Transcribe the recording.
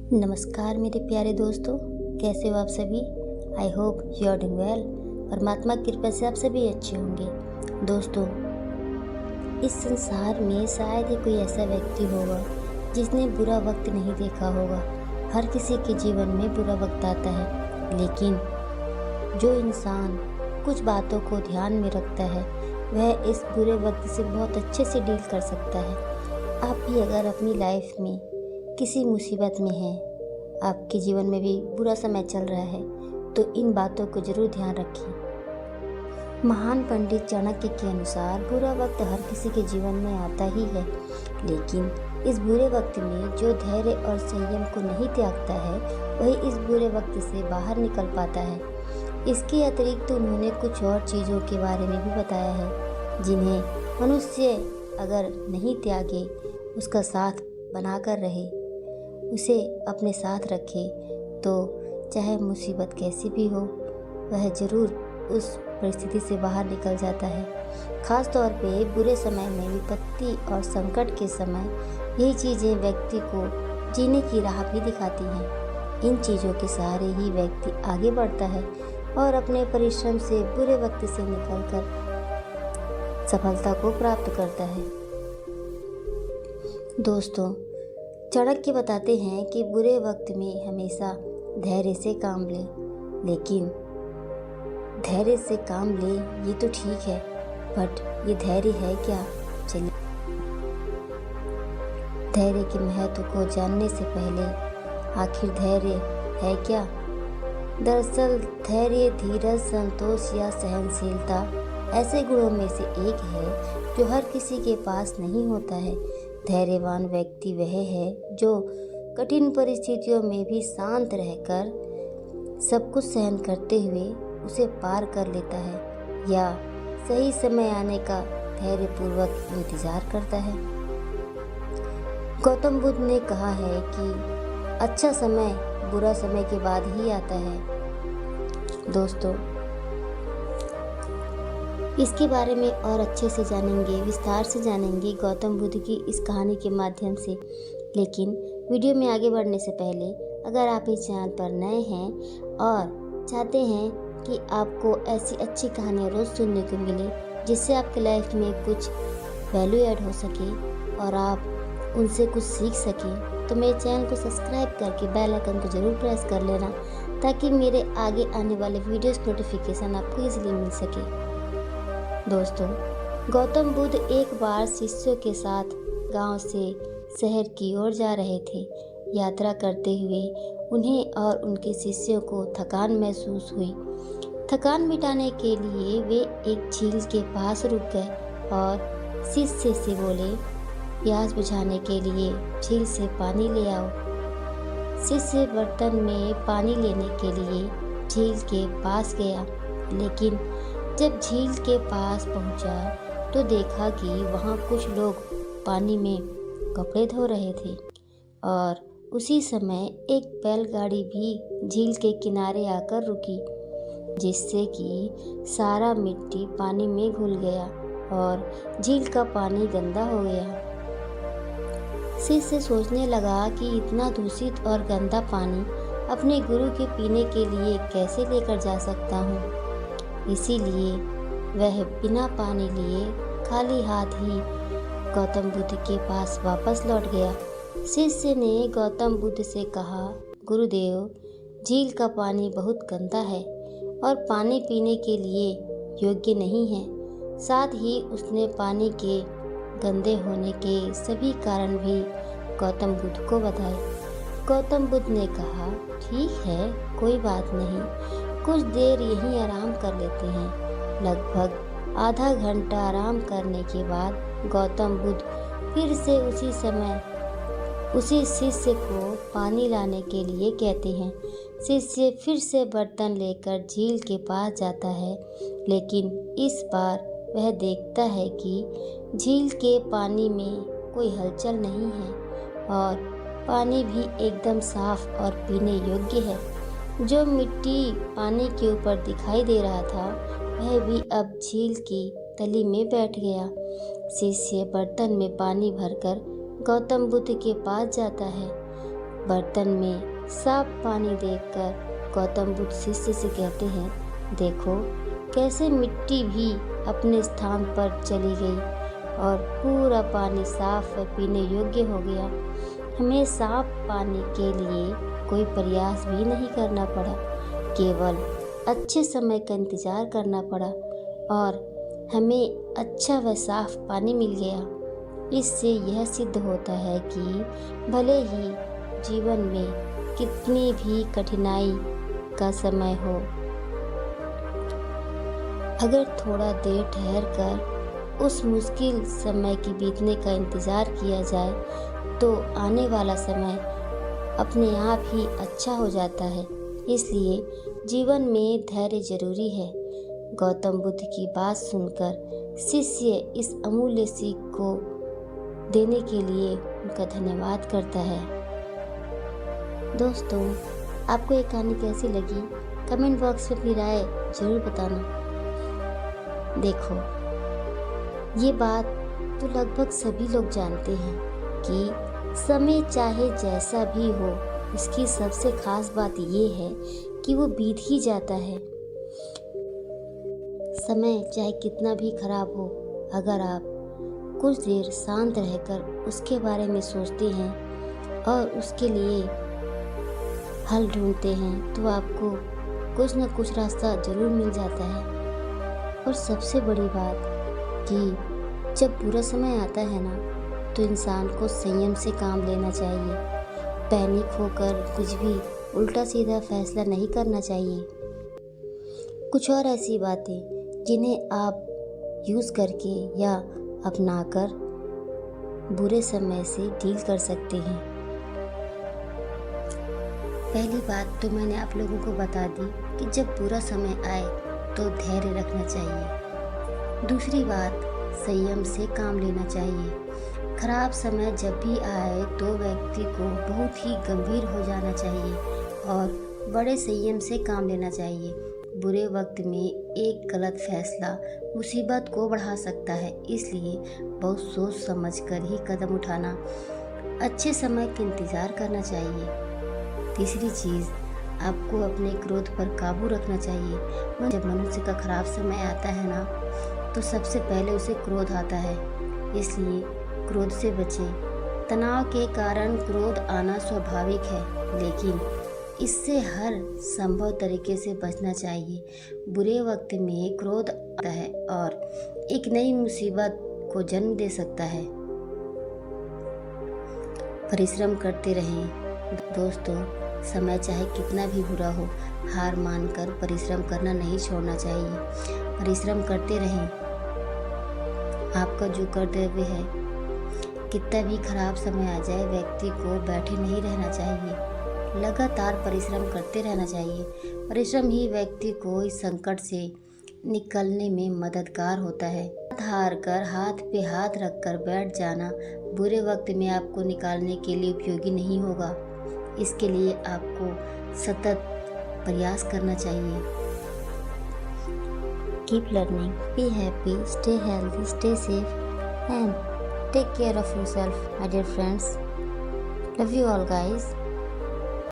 नमस्कार मेरे प्यारे दोस्तों, कैसे हो आप सभी। I hope you are doing well. परमात्मा की कृपा से आप सभी अच्छे होंगे। दोस्तों, इस संसार में शायद ही कोई ऐसा व्यक्ति होगा जिसने बुरा वक्त नहीं देखा होगा। हर किसी के जीवन में बुरा वक्त आता है, लेकिन जो इंसान कुछ बातों को ध्यान में रखता है वह इस बुरे वक्त से बहुत अच्छे से डील कर सकता है। आप भी अगर अपनी लाइफ में किसी मुसीबत में हैं, आपके जीवन में भी बुरा समय चल रहा है, तो इन बातों को जरूर ध्यान रखिए। महान पंडित चाणक्य के अनुसार बुरा वक्त हर किसी के जीवन में आता ही है, लेकिन इस बुरे वक्त में जो धैर्य और संयम को नहीं त्यागता है वही इस बुरे वक्त से बाहर निकल पाता है। इसके अतिरिक्त उन्होंने कुछ और चीज़ों के बारे में भी बताया है जिन्हें मनुष्य अगर नहीं त्यागे, उसका साथ बनाकर रहे, उसे अपने साथ रखे, तो चाहे मुसीबत कैसी भी हो वह ज़रूर उस परिस्थिति से बाहर निकल जाता है। ख़ास तौर पे बुरे समय में, विपत्ति और संकट के समय यही चीज़ें व्यक्ति को जीने की राह भी दिखाती हैं। इन चीज़ों के सहारे ही व्यक्ति आगे बढ़ता है और अपने परिश्रम से बुरे वक्त से निकलकर सफलता को प्राप्त करता है। दोस्तों, चाणक्य बताते हैं कि बुरे वक्त में हमेशा धैर्य से काम लें, लेकिन धैर्य से काम लें ये तो ठीक है, बट ये धैर्य है क्या? चलिए धैर्य के महत्व को जानने से पहले आखिर धैर्य है क्या? दरअसल धैर्य, धीरज, संतोष या सहनशीलता ऐसे गुणों में से एक है जो हर किसी के पास नहीं होता है। धैर्यवान व्यक्ति वह है जो कठिन परिस्थितियों में भी शांत रहकर सब कुछ सहन करते हुए उसे पार कर लेता है या सही समय आने का धैर्यपूर्वक इंतजार करता है। गौतम बुद्ध ने कहा है कि अच्छा समय बुरा समय के बाद ही आता है। दोस्तों, इसके बारे में और अच्छे से जानेंगे, विस्तार से जानेंगे गौतम बुद्ध की इस कहानी के माध्यम से। लेकिन वीडियो में आगे बढ़ने से पहले अगर आप इस चैनल पर नए हैं और चाहते हैं कि आपको ऐसी अच्छी कहानियाँ रोज़ सुनने को मिले जिससे आपकी लाइफ में कुछ वैल्यू ऐड हो सके और आप उनसे कुछ सीख सकें, तो मेरे चैनल को सब्सक्राइब करके बेल आइकन को ज़रूर प्रेस कर लेना, ताकि मेरे आगे आने वाले वीडियोस नोटिफिकेशन आपको ईजिली मिल सके। दोस्तों, गौतम बुद्ध एक बार शिष्यों के साथ गांव से शहर की ओर जा रहे थे। यात्रा करते हुए उन्हें और उनके शिष्यों को थकान महसूस हुई। थकान मिटाने के लिए वे एक झील के पास रुक गए और शिष्य से बोले, प्यास बुझाने के लिए झील से पानी ले आओ। शिष्य बर्तन में पानी लेने के लिए झील के पास गया, लेकिन जब झील के पास पहुंचा तो देखा कि वहां कुछ लोग पानी में कपड़े धो रहे थे और उसी समय एक बैलगाड़ी भी झील के किनारे आकर रुकी, जिससे कि सारा मिट्टी पानी में घुल गया और झील का पानी गंदा हो गया। शिष्य सोचने लगा कि इतना दूषित और गंदा पानी अपने गुरु के पीने के लिए कैसे लेकर जा सकता हूँ। इसीलिए वह बिना पानी लिए खाली हाथ ही गौतम बुद्ध के पास वापस लौट गया। शिष्य ने गौतम बुद्ध से कहा, गुरुदेव, झील का पानी बहुत गंदा है और पानी पीने के लिए योग्य नहीं है। साथ ही उसने पानी के गंदे होने के सभी कारण भी गौतम बुद्ध को बताए। गौतम बुद्ध ने कहा, ठीक है, कोई बात नहीं, कुछ देर यहीं आराम कर लेते हैं। लगभग आधा घंटा आराम करने के बाद गौतम बुद्ध फिर से उसी समय उसी शिष्य को पानी लाने के लिए कहते हैं। शिष्य फिर से बर्तन लेकर झील के पास जाता है, लेकिन इस बार वह देखता है कि झील के पानी में कोई हलचल नहीं है और पानी भी एकदम साफ और पीने योग्य है। जो मिट्टी पानी के ऊपर दिखाई दे रहा था वह भी अब झील की तली में बैठ गया। शिष्य बर्तन में पानी भरकर गौतम बुद्ध के पास जाता है बर्तन में साफ पानी देखकर गौतम बुद्ध शिष्य से कहते हैं, देखो कैसे मिट्टी भी अपने स्थान पर चली गई और पूरा पानी साफ व पीने योग्य हो गया। हमें साफ पानी के लिए कोई प्रयास भी नहीं करना पड़ा, केवल अच्छे समय का इंतज़ार करना पड़ा और हमें अच्छा व साफ पानी मिल गया। इससे यह सिद्ध होता है कि भले ही जीवन में कितनी भी कठिनाई का समय हो, अगर थोड़ा देर ठहर कर उस मुश्किल समय की बीतने का इंतज़ार किया जाए तो आने वाला समय अपने आप ही अच्छा हो जाता है। इसलिए जीवन में धैर्य जरूरी है। गौतम बुद्ध की बात सुनकर शिष्य इस अमूल्य सीख को देने के लिए उनका धन्यवाद करता है। दोस्तों, आपको ये कहानी कैसी लगी कमेंट बॉक्स में अपनी राय जरूर बताना। देखो, ये बात तो लगभग सभी लोग जानते हैं कि समय चाहे जैसा भी हो, इसकी सबसे खास बात ये है कि वो बीत ही जाता है। समय चाहे कितना भी खराब हो, अगर आप कुछ देर शांत रहकर उसके बारे में सोचते हैं और उसके लिए हल ढूंढते हैं तो आपको कुछ न कुछ रास्ता ज़रूर मिल जाता है। और सबसे बड़ी बात कि जब बुरा समय आता है ना, तो इंसान को संयम से काम लेना चाहिए। पैनिक होकर कुछ भी उल्टा सीधा फैसला नहीं करना चाहिए। कुछ और ऐसी बातें जिन्हें आप यूज़ करके या अपनाकर बुरे समय से डील कर सकते हैं। पहली बात तो मैंने आप लोगों को बता दी कि जब बुरा समय आए तो धैर्य रखना चाहिए। दूसरी बात, संयम से काम लेना चाहिए। खराब समय जब भी आए तो व्यक्ति को बहुत ही गंभीर हो जाना चाहिए और बड़े संयम से काम लेना चाहिए। बुरे वक्त में एक गलत फैसला मुसीबत को बढ़ा सकता है, इसलिए बहुत सोच समझ कर ही कदम उठाना, अच्छे समय का इंतज़ार करना चाहिए। तीसरी चीज़, आपको अपने क्रोध पर काबू रखना चाहिए। जब मनुष्य का खराब समय आता है ना, तो सबसे पहले उसे क्रोध आता है, इसलिए क्रोध से बचें। तनाव के कारण क्रोध आना स्वाभाविक है, लेकिन इससे हर संभव तरीके से बचना चाहिए। बुरे वक्त में क्रोध आता है और एक नई मुसीबत को जन्म दे सकता है। परिश्रम करते रहें दोस्तों। समय चाहे कितना भी बुरा हो, हार मानकर परिश्रम करना नहीं छोड़ना चाहिए। परिश्रम करते रहें। आपका जो कर्तव्य है, कितना भी खराब समय आ जाए, व्यक्ति को बैठे नहीं रहना चाहिए, लगातार परिश्रम करते रहना चाहिए। परिश्रम ही व्यक्ति को इस संकट से निकलने में मददगार होता है। हार कर हाथ पे हाथ रखकर बैठ जाना बुरे वक्त में आपको निकालने के लिए उपयोगी नहीं होगा। इसके लिए आपको सतत प्रयास करना चाहिए। Keep learning, be happy, stay healthy, stay safe and take care of yourself, my dear friends. Love you all, guys.